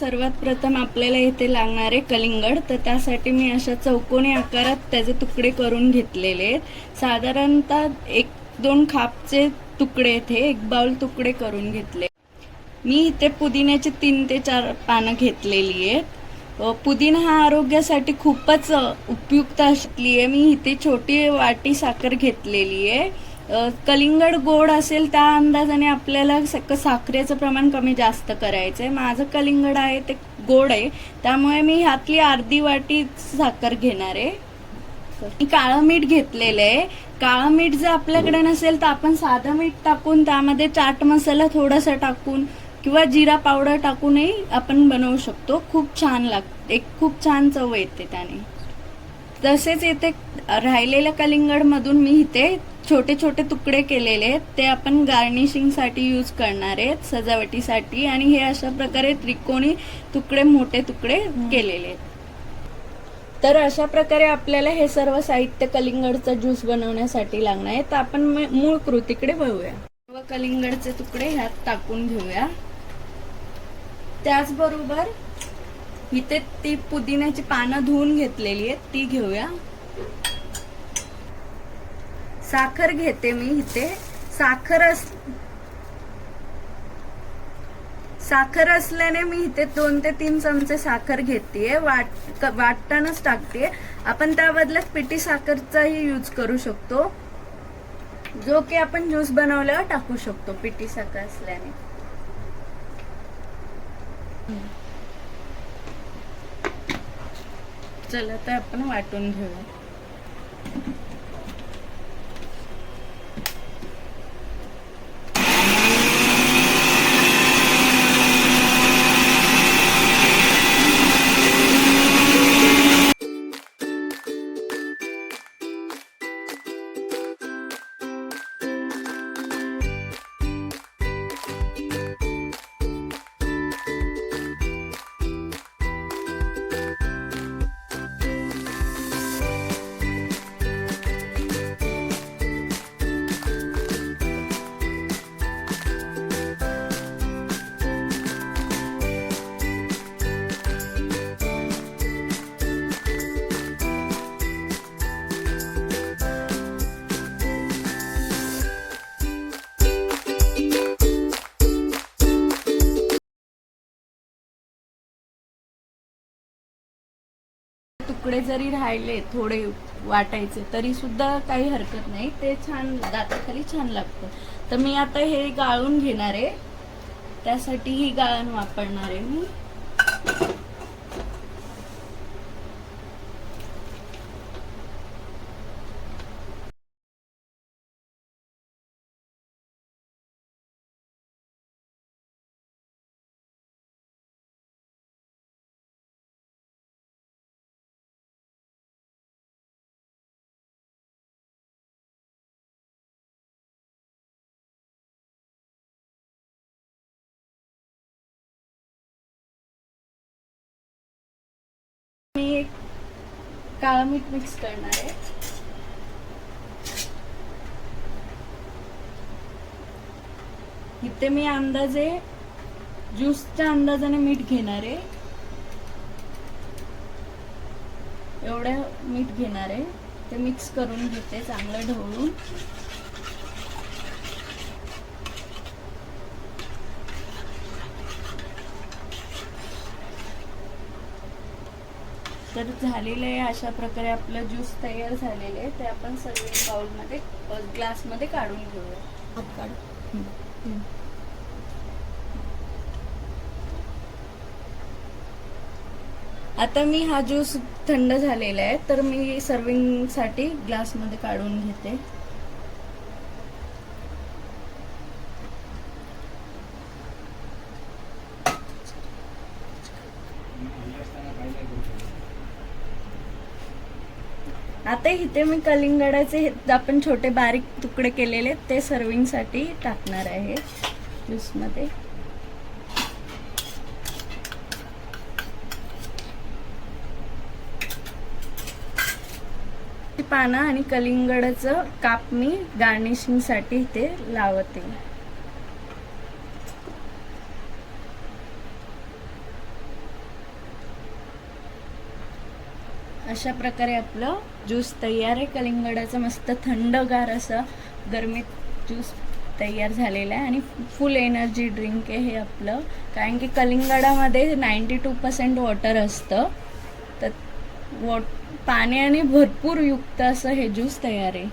सर्वात प्रथम आपल्याला इथे लागणार आहे कलिंगड. तर त्यासाठी मी अशा चौकोनी आकारात त्याचे तुकडे करून घेतलेले आहेत. साधारणतः 1-2 खापचे तुकडे इथे 1 बाउल तुकडे करून घेतले. मी इथे पुदिन्याची 3 ते 4 पानं घेतलेली आहेत. पुदिना हा आरोग्यासाठी खूपच उपयुक्त असली आहे. मी इथे छोटी वाटी साखर घेतलेली आहे. कलिंगड गोड असेल त्या अंदाजाने आपल्याला साखरेचं प्रमाण कमी जास्त करायचं आहे. माझं कलिंगड आहे ते गोड आहे, त्यामुळे मी ह्यातली अर्धी वाटी साखर घेणार आहे. मी काळं मीठ घेतलेलं आहे. काळं मीठ जर आपल्याकडे नसेल तर आपण साधं मीठ टाकून त्यामध्ये चाट मसाला थोडासा टाकून किंवा जिरा पावडर टाकूनही आपण बनवू शकतो. खूप छान लागते, खूप छान चव येते त्याने. तसेच इथे राहिलेल्या कलिंगड मधून मी इथे छोटे छोटे तुकडे केलेले आहेत, ते आपण गार्निशिंग साठी यूज करणार आहेत, सजावटीसाठी. आणि हे अशा प्रकारे त्रिकोणी तुकडे, मोठे तुकडे केलेले आहेत. तर अशा प्रकारे आपल्याला हे सर्व साहित्य कलिंगडचा ज्यूस बनवण्यासाठी लागणार आहे. तर आपण मूळ कृतीकडे वळूया. सर्व कलिंगडचे तुकडे ह्यात टाकून घेऊया. त्याचबरोबर इथे ती पुदिन्याची पानं धुवून घेतलेली आहेत, ती घेऊया. साखर घेते मी इथे. साखर असल्याने मी इथे 2 ते 3 चमचे साखर घेतेय. वाटतानाच टाकते. आपण त्या बदल्यात पिठी साखरचाही यूज करू शकतो, जो की आपण ज्यूस बनवल्यावर टाकू शकतो पिठी साखर असल्याने. चला तर आपण वाटून घेऊया. तुकडे जरी राहिले थोडे वाटायचे तरी सुद्धा काही हरकत नाही, ते छान दाताखाली छान लागतं. तर मी आता हे गाळून घेणार आहे, त्यासाठी ही गाळण वापरणार आहे मी. मी एक काळं मीठ मिक्स करणार आहे. इथे मी अंदाजे ज्यूसच्या अंदाजाने मीठ घेणार आहे. एवढं मीठ घेणार आहे. ते मिक्स करून घेते चांगलं ढवळून. तर झालेलं आहे. अशा प्रकारे आपलं ज्यूस तयार झालेलं आहे. ते आपण सर्विंग बाउल मध्ये, ग्लास मध्ये काढून घेऊया. आता मी हा ज्यूस थंड झालेला आहे, तर मी सर्विंग साठी ग्लास मध्ये काढून घेते. आता इथे मी कलिंगडाचे आपण छोटे बारीक तुकडे केलेले ते सर्विंग साठी टाकणार आहे ज्यूस मध्ये. पानं आणि कलिंगडाचं काप मी गार्निशिंग साठी इथे लावते. अशा प्रकारे आपलं ज्यूस तयार आहे. कलिंगडाचं मस्त थंडगार असं गरमीत ज्यूस तयार झालेलं आहे आणि फुल एनर्जी ड्रिंक आहे हे आपलं. कारण की कलिंगडामध्ये 92% वॉटर असतं, तर पाण्याने भरपूर युक्त असं हे ज्यूस तयार आहे.